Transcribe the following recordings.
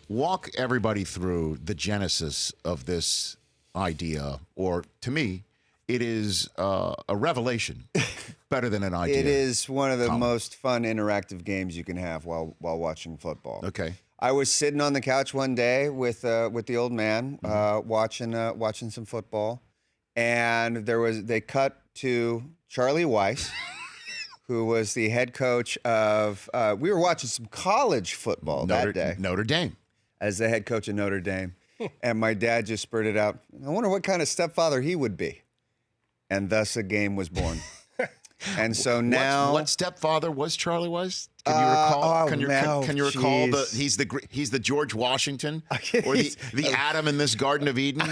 walk everybody through the genesis of this idea, or to me, it is a revelation better than an idea. It is one of the Colin. most fun interactive games you can have while watching football. Okay. I was sitting on the couch one day with the old man watching some football, and they cut to Charlie Weiss, who was the head coach of. We were watching some college football that day. Notre Dame. As the head coach of Notre Dame, and my dad just spurted out, "I wonder what kind of stepfather he would be," and thus a game was born. And so now, what stepfather was Charlie Weiss? Can you recall? Can you recall he's the George Washington or the Adam in this Garden of Eden?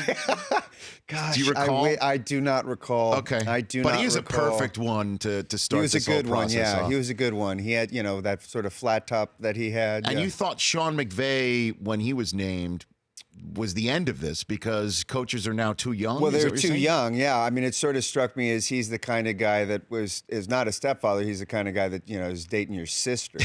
Gosh, do you recall? I do not recall. Okay, I do but not. But he was recall. a perfect one to start. He was this a good whole one. process Yeah, off. he was a good one. He had that sort of flat top that he had. And yeah. you thought Sean McVay, when he was named, was the end of this because coaches are now too young? Well, they're too young, yeah. I mean, it sort of struck me as he's the kind of guy that is not a stepfather. He's the kind of guy that, is dating your sister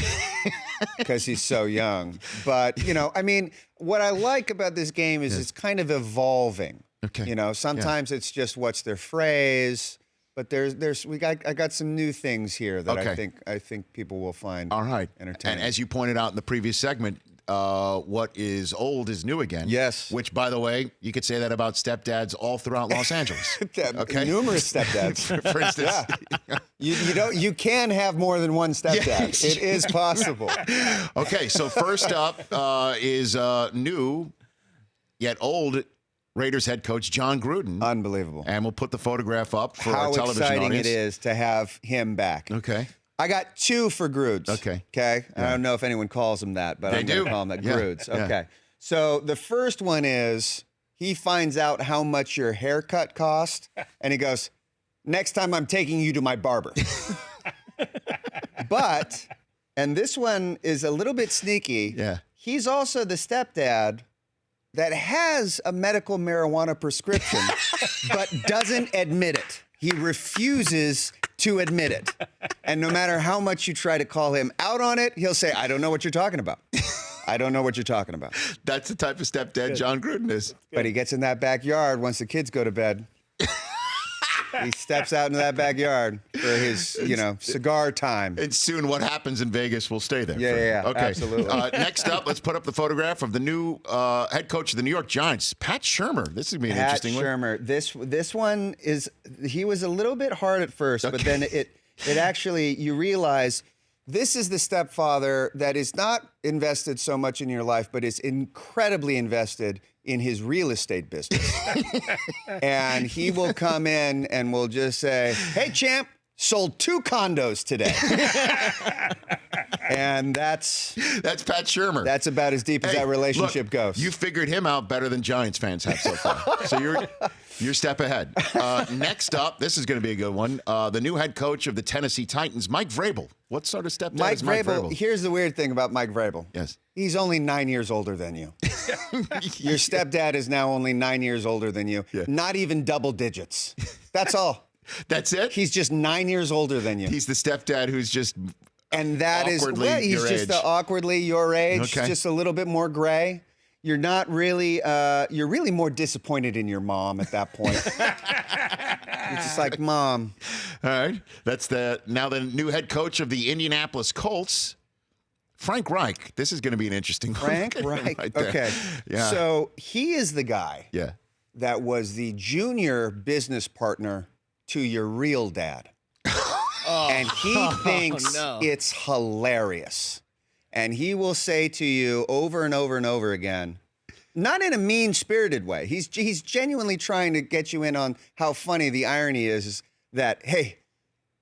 because he's so young. But, I mean, what I like about this game is it's kind of evolving. Okay. Sometimes it's just what's their phrase. But I got some new things here that I think people will find entertaining. And as you pointed out in the previous segment, what is old is new again. Yes. Which, by the way, you could say that about stepdads all throughout Los Angeles. Okay. Numerous stepdads. For instance. Yeah. You can have more than one stepdad. Yes. It is possible. Okay, so first up is new yet old Raiders head coach Jon Gruden. Unbelievable. And we'll put the photograph up for our television audience. How exciting it is to have him back. Okay. I got two for Grudes. Okay. Okay. Yeah. I don't know if anyone calls him that, but I'm going to call him that. Yeah. Grudes. Yeah. Okay. So the first one is he finds out how much your haircut cost, and he goes, "Next time I'm taking you to my barber." But, and this one is a little bit sneaky. Yeah. He's also the stepdad that has a medical marijuana prescription, but doesn't admit it. He refuses to admit it. And no matter how much you try to call him out on it, he'll say, "I don't know what you're talking about. I don't know what you're talking about." That's the type of stepdad Jon Gruden is. But he gets in that backyard once the kids go to bed. He steps out into that backyard for his, cigar time. And soon what happens in Vegas will stay there. Yeah, Okay. absolutely. Next up, let's put up the photograph of the new head coach of the New York Giants, Pat Shurmur. This is going to be an interesting one. Pat Shurmur. This one is, he was a little bit hard at first, but then it actually, you realize this is the stepfather that is not invested so much in your life, but is incredibly invested in his real estate business. And he will come in and will just say, "Hey, champ, sold 2 condos today." And that's Pat Shurmur. That's about as deep as that relationship goes. You figured him out better than Giants fans have so far. So you're a step ahead. Next up, this is going to be a good one. The new head coach of the Tennessee Titans, Mike Vrabel. What sort of stepdad is Mike Vrabel? Here's the weird thing about Mike Vrabel. Yes. He's only 9 years older than you. Your stepdad is now only 9 years older than you. Yeah. Not even double digits. That's all. That's it? He's just 9 years older than you. He's the stepdad who's just And that is, awkwardly well, he's your just age. Awkwardly your age, Okay. just a little bit more gray. You're not really, you're really more disappointed in your mom at that point. It's just like, Mom. All right. That's now the new head coach of the Indianapolis Colts, Frank Reich. This is going to be an interesting Frank one. Reich. Right there. Okay. Yeah. So he is the guy Yeah. that was the junior business partner to your real dad. And he thinks it's hilarious. And he will say to you over and over and over again, not in a mean-spirited way. He's genuinely trying to get you in on how funny the irony is that, hey,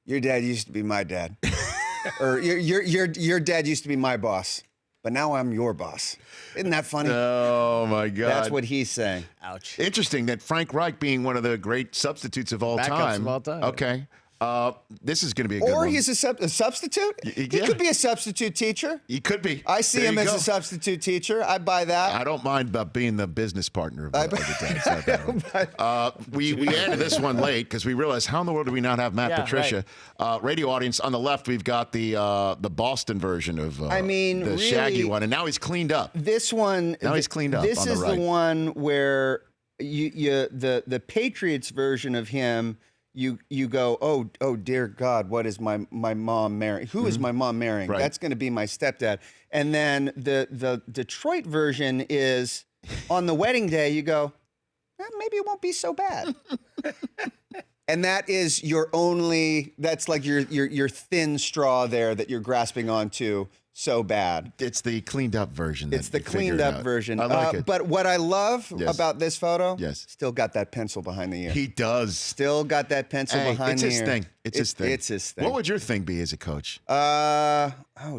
your dad used to be my dad. Or your dad used to be my boss. But now I'm your boss. Isn't that funny? Oh, my God. That's what he's saying. Ouch. Interesting that Frank Reich being one of the great substitutes of all Backups time. of all time. Okay. This is going to be a good one. Or he's a substitute? He could be a substitute teacher. He could be. I see him as a substitute teacher. I buy that. I don't mind about being the business partner of the dads. We added this one late because we realized how in the world do we not have Matt Patricia? Right. Radio audience, on the left, we've got the Boston version of the really, Shaggy one, and now he's cleaned up. This one. Now he's cleaned up. This on the is right. the one where the Patriots version of him. You go, oh dear God, what is my mom marrying? Who is my mom marrying? Right. That's going to be my stepdad. And then the Detroit version is on the wedding day. You go, maybe it won't be so bad. And that is that's like your thin straw there that you're grasping onto so bad. It's the cleaned up version. It's the cleaned up version. I like it. But what I love about this photo, still got that pencil behind the ear. He does. Still got that pencil behind the ear. It's his thing. It's his thing. What would your thing be as a coach? Oh,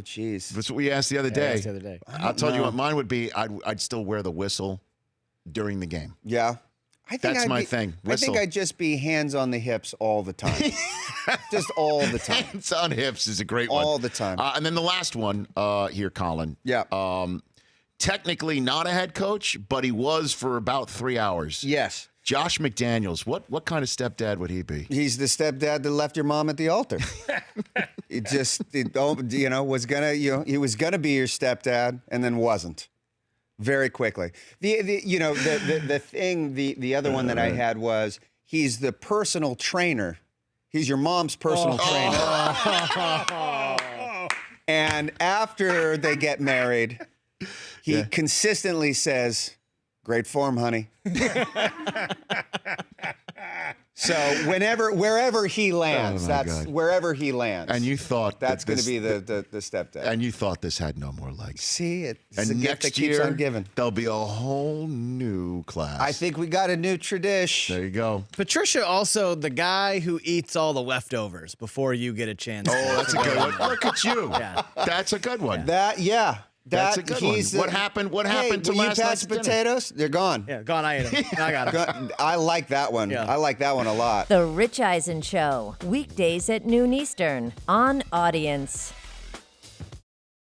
geez. That's what we asked the other day. I'll tell you what mine would be. I'd still wear the whistle during the game. Yeah. That's my thing. Whistle. I think I'd just be hands on the hips all the time. Just all the time. Hands on hips is a great one. All the time. And then the last one here, Colin. Yeah. Technically not a head coach, but he was for about 3 hours. Yes. Josh McDaniels. What kind of stepdad would he be? He's the stepdad that left your mom at the altar. He was gonna be your stepdad and then wasn't. Very quickly. The other one that I had was he's the personal trainer. He's your mom's personal trainer. And after they get married, he consistently says, "Great form, honey." So wherever he lands, wherever he lands. And you thought that's going to be the stepdad. And you thought this had no more legs. See, it's and a gift that keeps on giving. There'll be a whole new class. I think we got a new tradition. There you go. Patricia, also the guy who eats all the leftovers before you get a chance. Oh, that's a good one. Look at you. Yeah. That's a good one. That's a good one. What happened to last night's potatoes? They're gone. Yeah, gone. I ate them. I got them. I like that one. Yeah. I like that one a lot. The Rich Eisen Show, weekdays at noon Eastern on Audience.